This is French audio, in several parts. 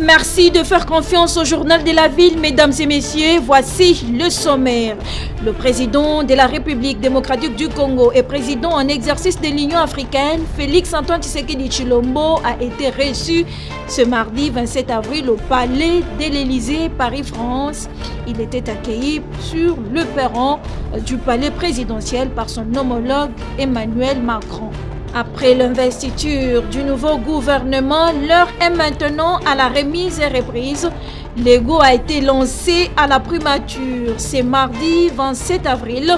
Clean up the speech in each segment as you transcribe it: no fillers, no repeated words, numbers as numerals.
Merci de faire confiance au journal de la ville, mesdames et messieurs. Voici le sommaire. Le président de la République démocratique du Congo et président en exercice de l'Union africaine, Félix Antoine Tshisekedi Tshilombo, a été reçu ce mardi 27 avril au palais de l'Élysée, Paris-France. Il était accueilli sur le perron du palais présidentiel par son homologue Emmanuel Macron. Après l'investiture du nouveau gouvernement, l'heure est maintenant à la remise et reprise. L'ego a été lancé à la primature. C'est mardi 27 avril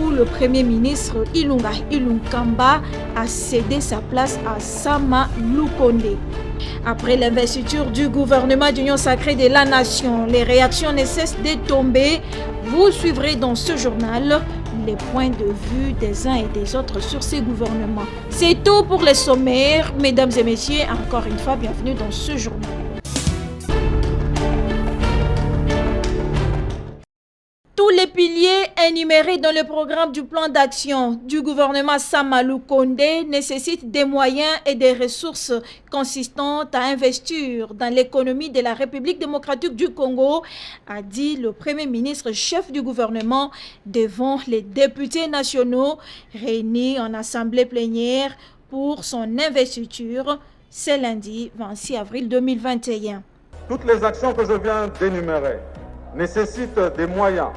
où le Premier ministre Ilunga Ilunkamba a cédé sa place à Sama Lukonde. Après l'investiture du gouvernement d'Union sacrée de la nation, les réactions ne cessent de tomber. Vous suivrez dans ce journal les points de vue des uns et des autres sur ces gouvernements. C'est tout pour les sommaires. Mesdames et messieurs, encore une fois, bienvenue dans ce journal. Tous les piliers énumérés dans le programme du plan d'action du gouvernement Sama Lukonde nécessitent des moyens et des ressources consistantes à investir dans l'économie de la République démocratique du Congo, a dit le Premier ministre chef du gouvernement devant les députés nationaux réunis en assemblée plénière pour son investiture ce lundi 26 avril 2021. Toutes les actions que je viens d'énumérer nécessitent des moyens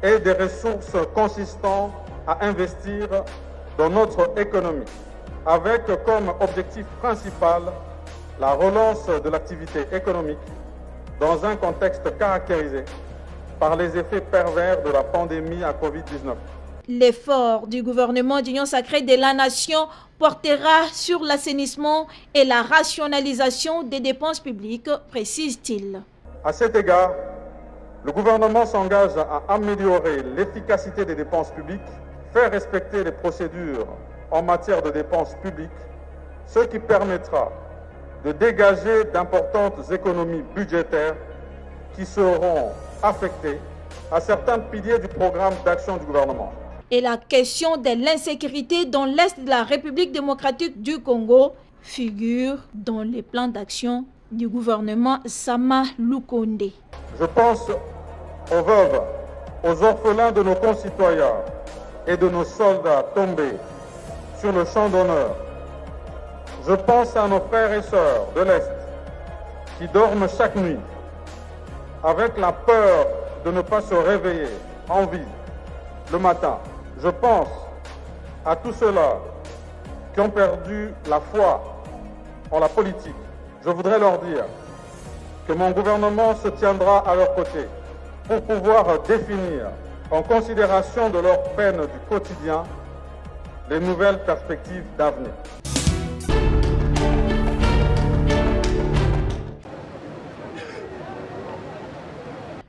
et des ressources consistantes à investir dans notre économie, avec comme objectif principal la relance de l'activité économique dans un contexte caractérisé par les effets pervers de la pandémie à Covid-19. L'effort du gouvernement d'Union sacrée de la nation portera sur l'assainissement et la rationalisation des dépenses publiques, précise-t-il. À cet égard, le gouvernement s'engage à améliorer l'efficacité des dépenses publiques, faire respecter les procédures en matière de dépenses publiques, ce qui permettra de dégager d'importantes économies budgétaires qui seront affectées à certains piliers du programme d'action du gouvernement. Et la question de l'insécurité dans l'Est de la République démocratique du Congo figure dans les plans d'action du gouvernement Sama Lukonde. Je pense aux veuves, aux orphelins de nos concitoyens et de nos soldats tombés sur le champ d'honneur. Je pense à nos frères et sœurs de l'Est qui dorment chaque nuit avec la peur de ne pas se réveiller en vie le matin. Je pense à tous ceux-là qui ont perdu la foi en la politique. Je voudrais leur dire que mon gouvernement se tiendra à leur côté pour pouvoir définir, en considération de leur peine du quotidien, les nouvelles perspectives d'avenir.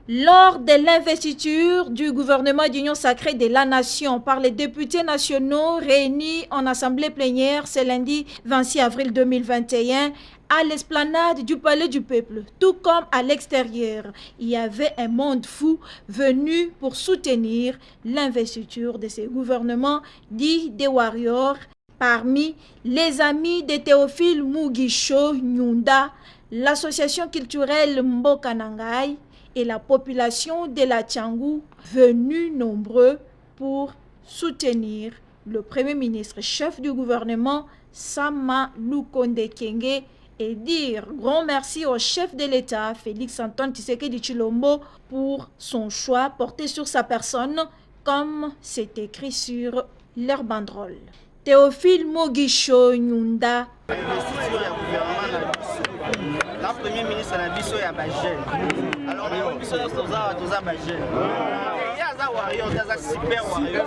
Lors de l'investiture du gouvernement d'Union sacrée de la nation par les députés nationaux réunis en assemblée plénière ce lundi 26 avril 2021, à l'esplanade du Palais du Peuple, tout comme à l'extérieur, il y avait un monde fou venu pour soutenir l'investiture de ces gouvernements dits des warriors. Parmi les amis de Théophile Mugisho Nyunda, l'association culturelle Mbokanangai et la population de la Tchangou, venus nombreux pour soutenir le Premier ministre chef du gouvernement Sama Lukonde Kyenge et dire grand merci au chef de l'État, Félix Antoine Tshisekedi Tshilombo, pour son choix porté sur sa personne, comme c'est écrit sur leur banderole. Théophile Mugisho Nyunda. La Premier ministre a dit que jeune. Alors, nous sommes jeunes. Il y a des warriors, il y a des super warriors.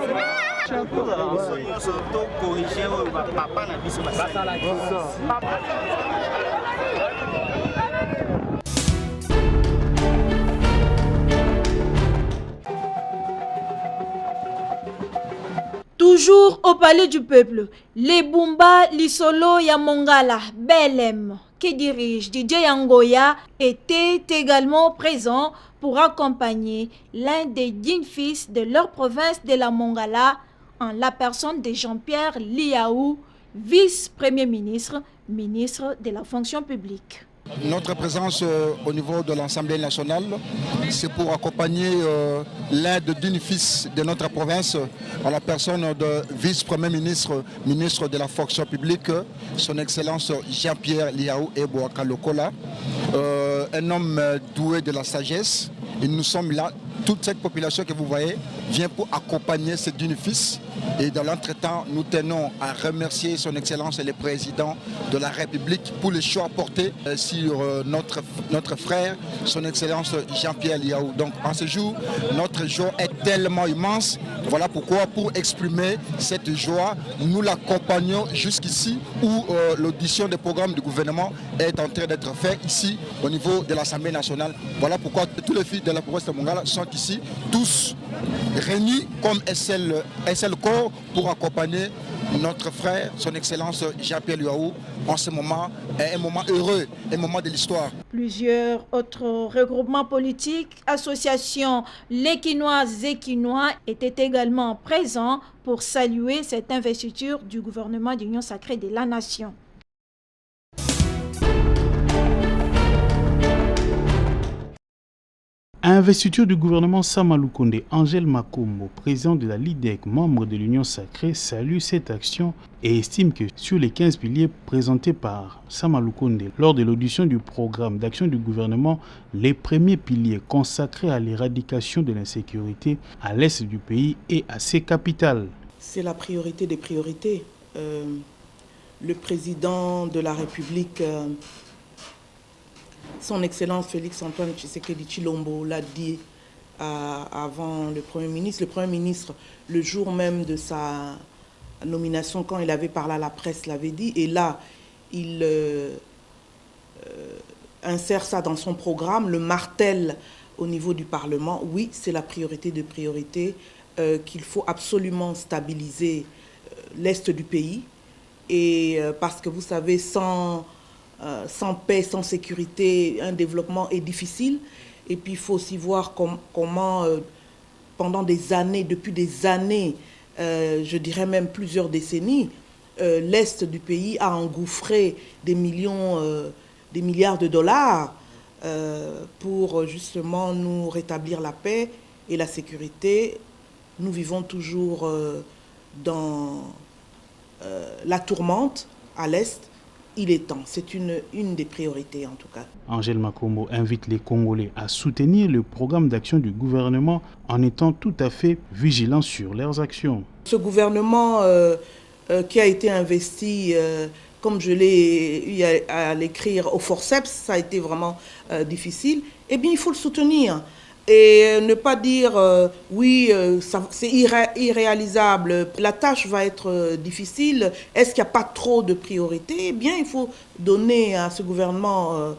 Nous sommes corrigés, papa n'a dit Toujours au palais du peuple, les Bumba Lisolo Yamongala Belem, qui dirige DJ Yangoya, étaient également présents pour accompagner l'un des dignes fils de leur province de la Mongala, en la personne de Jean-Pierre Liaou, vice-premier ministre, ministre de la fonction publique. Notre présence au niveau de l'Assemblée nationale, c'est pour accompagner l'aide d'une fils de notre province à la personne de vice-premier ministre, ministre de la fonction publique, son Excellence Jean-Pierre Liaou Ebouaka Lokola, un homme doué de la sagesse. Et nous sommes là, toute cette population que vous voyez vient pour accompagner ce d'une fils. Et dans l'entretemps, nous tenons à remercier son Excellence le Président de la République pour le choix porté sur notre frère, son Excellence Jean-Pierre Liaou. Donc en ce jour, notre joie est tellement immense. Voilà pourquoi, pour exprimer cette joie, nous l'accompagnons jusqu'ici où l'audition des programmes du gouvernement est en train d'être faite ici au niveau de l'Assemblée nationale. Voilà pourquoi tous les filles de la province de Mongala sont ici, tous réunis comme un seul corps pour accompagner notre frère, son Excellence Jean-Pierre Liaou, en ce moment, un moment heureux, un moment de l'histoire. Plusieurs autres regroupements politiques, associations, les Quinoises et Quinois étaient également présents pour saluer cette investiture du gouvernement d'Union sacrée de la nation. Investiture du gouvernement Sama Lukonde, Angèle Makombo, président de la LIDEC, membre de l'Union sacrée, salue cette action et estime que sur les 15 piliers présentés par Sama Lukonde lors de l'audition du programme d'action du gouvernement, les premiers piliers consacrés à l'éradication de l'insécurité à l'est du pays et à ses capitales. C'est la priorité des priorités. Le président de la République, son Excellence Félix Antoine Tshisekedi Tshilombo l'a dit avant le Premier ministre. Le Premier ministre, le jour même de sa nomination, quand il avait parlé à la presse, l'avait dit. Et là, il insère ça dans son programme, le martèle au niveau du Parlement. Oui, c'est la priorité de priorité, qu'il faut absolument stabiliser l'Est du pays. Et parce que vous savez, sans paix, sans sécurité, un développement est difficile. Et puis il faut aussi voir comment, pendant des années, depuis des années, je dirais même plusieurs décennies, l'Est du pays a engouffré des milliards de dollars pour justement nous rétablir la paix et la sécurité. Nous vivons toujours dans la tourmente à l'Est. Il est temps, c'est une des priorités en tout cas. Angèle Makombo invite les Congolais à soutenir le programme d'action du gouvernement en étant tout à fait vigilants sur leurs actions. Ce gouvernement qui a été investi, comme je l'ai eu à l'écrire au forceps, ça a été vraiment difficile, eh bien il faut le soutenir. Et ne pas dire oui, c'est irréalisable, la tâche va être difficile, est-ce qu'il n'y a pas trop de priorités? Eh bien, il faut donner à ce gouvernement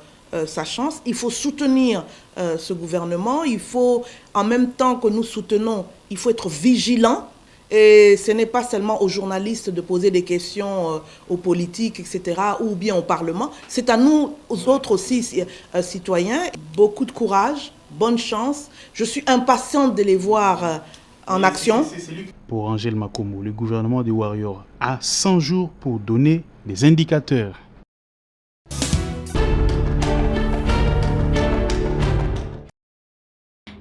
sa chance, il faut soutenir ce gouvernement, il faut, en même temps que nous soutenons, il faut être vigilant. Et ce n'est pas seulement aux journalistes de poser des questions aux politiques, etc., ou bien au Parlement, c'est à nous, aux autres aussi citoyens. Beaucoup de courage. Bonne chance. Je suis impatiente de les voir en action. Pour Angèle Makombo, le gouvernement des Warriors a 100 jours pour donner des indicateurs.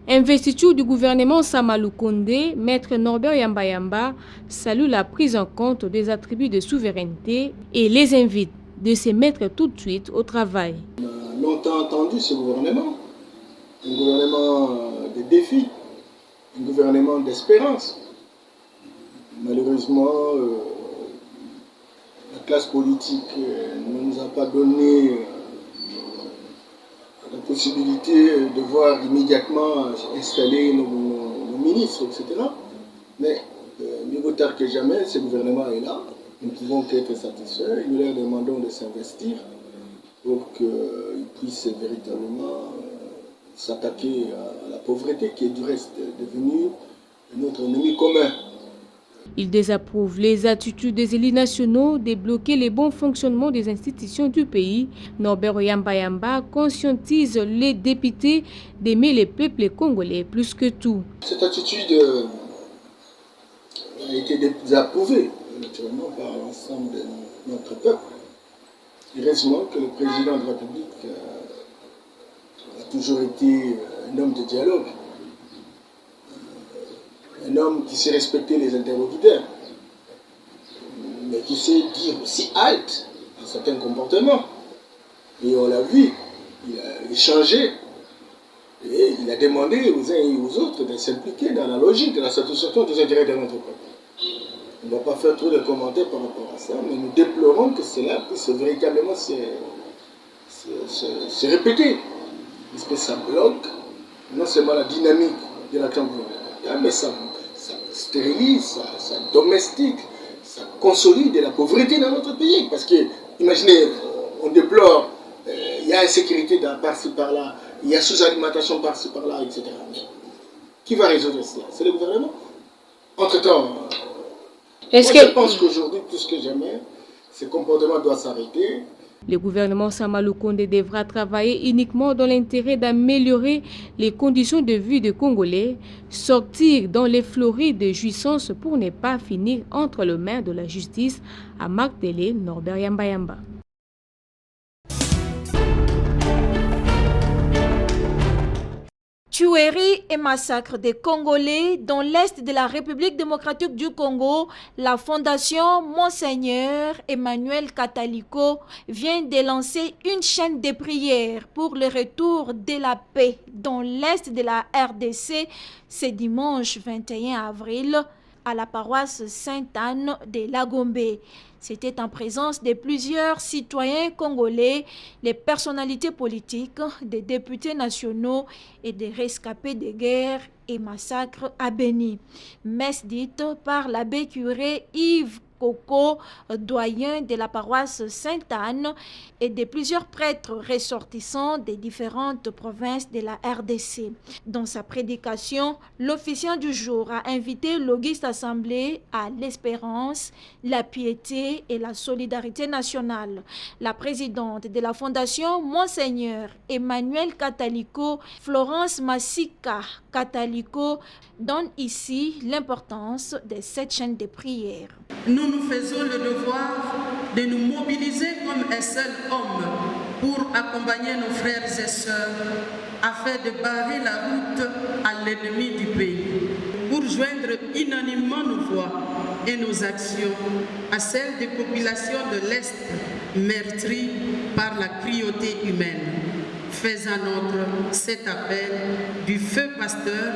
Investiture du gouvernement Sama Lukonde, Maître Norbert Yamba salue la prise en compte des attributs de souveraineté et les invite de se mettre tout de suite au travail. On a longtemps entendu ce gouvernement. Un gouvernement de défis, un gouvernement d'espérance. Malheureusement, la classe politique ne nous a pas donné la possibilité de voir immédiatement installer nos ministres, etc. Mais mieux vaut tard que jamais, ce gouvernement est là. Nous ne pouvons qu'être satisfaits. Nous leur demandons de s'investir pour qu'ils puissent véritablement s'attaquer à la pauvreté qui est du reste devenue notre ennemi commun. Il désapprouve les attitudes des élus nationaux de bloquer le bon fonctionnement des institutions du pays. Norbert Yamba conscientise les députés d'aimer les peuples congolais plus que tout. Cette attitude a été désapprouvée naturellement par l'ensemble de notre peuple. Il reste moins que le président de la République a toujours été un homme de dialogue, un homme qui sait respecter les interlocuteurs, mais qui sait dire aussi halte à certains comportements. Et on l'a vu, il a échangé et il a demandé aux uns et aux autres de s'impliquer dans la logique de la satisfaction des intérêts de notre peuple. On ne va pas faire trop de commentaires par rapport à ça, mais nous déplorons que cela puisse véritablement se répéter. Parce que ça bloque non seulement la dynamique de l'action gouvernementale, mais ça stérilise, ça domestique, ça consolide la pauvreté dans notre pays. Parce que, imaginez, on déplore, il y a insécurité par-ci par-là, il y a sous-alimentation par-ci par-là, etc. Mais qui va résoudre cela? C'est le gouvernement. Entre-temps, je pense qu'aujourd'hui, plus que jamais, ce comportement doit s'arrêter. Le gouvernement Sama Lukonde devra travailler uniquement dans l'intérêt d'améliorer les conditions de vie des Congolais, sortir dans les florides de jouissance pour ne pas finir entre les mains de la justice, a martelé Norbert Yamba. Tuerie et massacre des Congolais dans l'est de la République démocratique du Congo, la Fondation Monseigneur Emmanuel Kataliko vient de lancer une chaîne de prières pour le retour de la paix dans l'est de la RDC ce dimanche 21 avril à la paroisse Sainte-Anne de Lagombe. C'était en présence de plusieurs citoyens congolais, les personnalités politiques, des députés nationaux et des rescapés de guerre et massacres à Béni. Messe dite par l'abbé curé Yves Coco, doyen de la paroisse Sainte-Anne, et de plusieurs prêtres ressortissants des différentes provinces de la RDC. Dans sa prédication, l'officiant du jour a invité l'auguste assemblée à l'espérance, la piété et la solidarité nationale. La présidente de la Fondation Monseigneur Emmanuel Kataliko, Florence Massika Kataliko, donne ici l'importance de cette chaîne de prière. Nous faisons le devoir de nous mobiliser comme un seul homme pour accompagner nos frères et sœurs afin de barrer la route à l'ennemi du pays, pour joindre unanimement nos voix et nos actions à celles des populations de l'Est meurtries par la cruauté humaine. Faisant nôtre cet appel du feu pasteur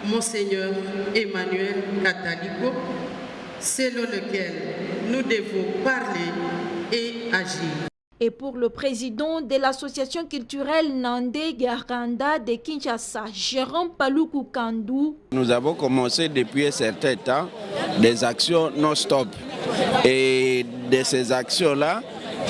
Monseigneur Emmanuel Kataliko, selon lequel nous devons parler et agir. Et pour le président de l'association culturelle Nandé Garanda de Kinshasa, Jérôme Paluku Kandou, nous avons commencé depuis un certain temps des actions non-stop. Et de ces actions-là,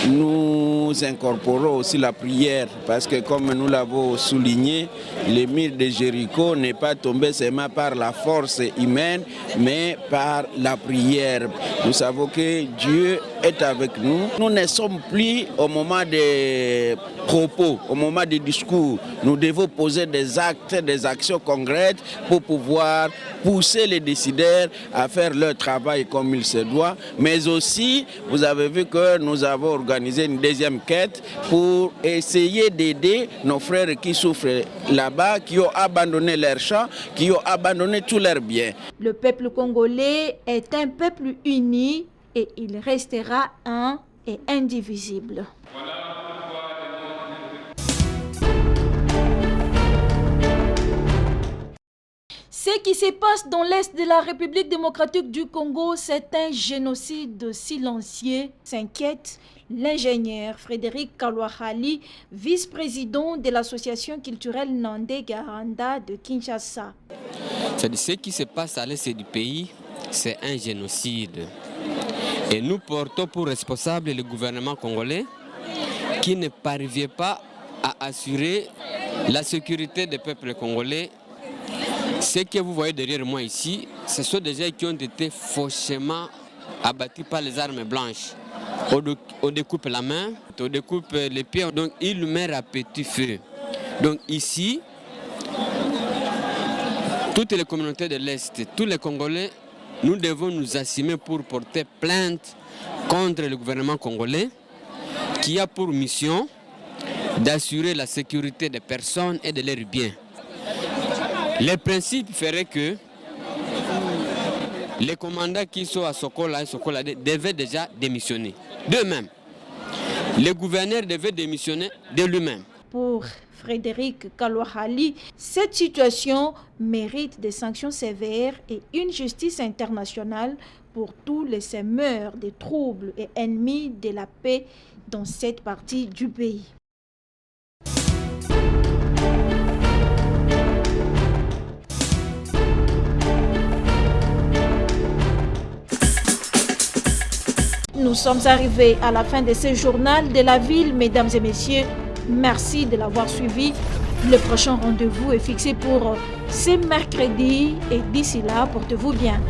nous incorporons aussi la prière parce que comme nous l'avons souligné, le mur de Jéricho n'est pas tombé seulement par la force humaine mais par la prière. Nous savons que Dieu est avec nous. Nous ne sommes plus au moment des propos, au moment des discours. Nous devons poser des actes, des actions concrètes pour pouvoir pousser les décideurs à faire leur travail comme il se doit. Mais aussi, vous avez vu que nous avons organisé une deuxième quête pour essayer d'aider nos frères qui souffrent là-bas, qui ont abandonné leurs champs, qui ont abandonné tous leurs biens. Le peuple congolais est un peuple uni et il restera un et indivisible. Ce qui se passe dans l'est de la République démocratique du Congo, c'est un génocide silencieux, s'inquiète l'ingénieur Frédéric Kalouahali, vice-président de l'association culturelle Nandé Garanda de Kinshasa. Ce qui se passe à l'est du pays, c'est un génocide. Et nous portons pour responsable le gouvernement congolais qui ne parvient pas à assurer la sécurité des peuples congolais. Ce que vous voyez derrière moi ici, ce sont des gens qui ont été fauchement abattus par les armes blanches. On découpe la main, on découpe les pieds, donc ils meurent à petit feu. Donc ici, toutes les communautés de l'Est, tous les Congolais, nous devons nous assumer pour porter plainte contre le gouvernement congolais qui a pour mission d'assurer la sécurité des personnes et de leurs biens. Les principes feraient que les commandants qui sont à Sokola et Sokola devaient déjà démissionner d'eux-mêmes. Le gouverneur devait démissionner de lui-même. Pour Frédéric Kalouahali, cette situation mérite des sanctions sévères et une justice internationale pour tous les semeurs des troubles et ennemis de la paix dans cette partie du pays. Nous sommes arrivés à la fin de ce journal de la ville, mesdames et messieurs. Merci de l'avoir suivi. Le prochain rendez-vous est fixé pour ce mercredi et d'ici là, portez-vous bien.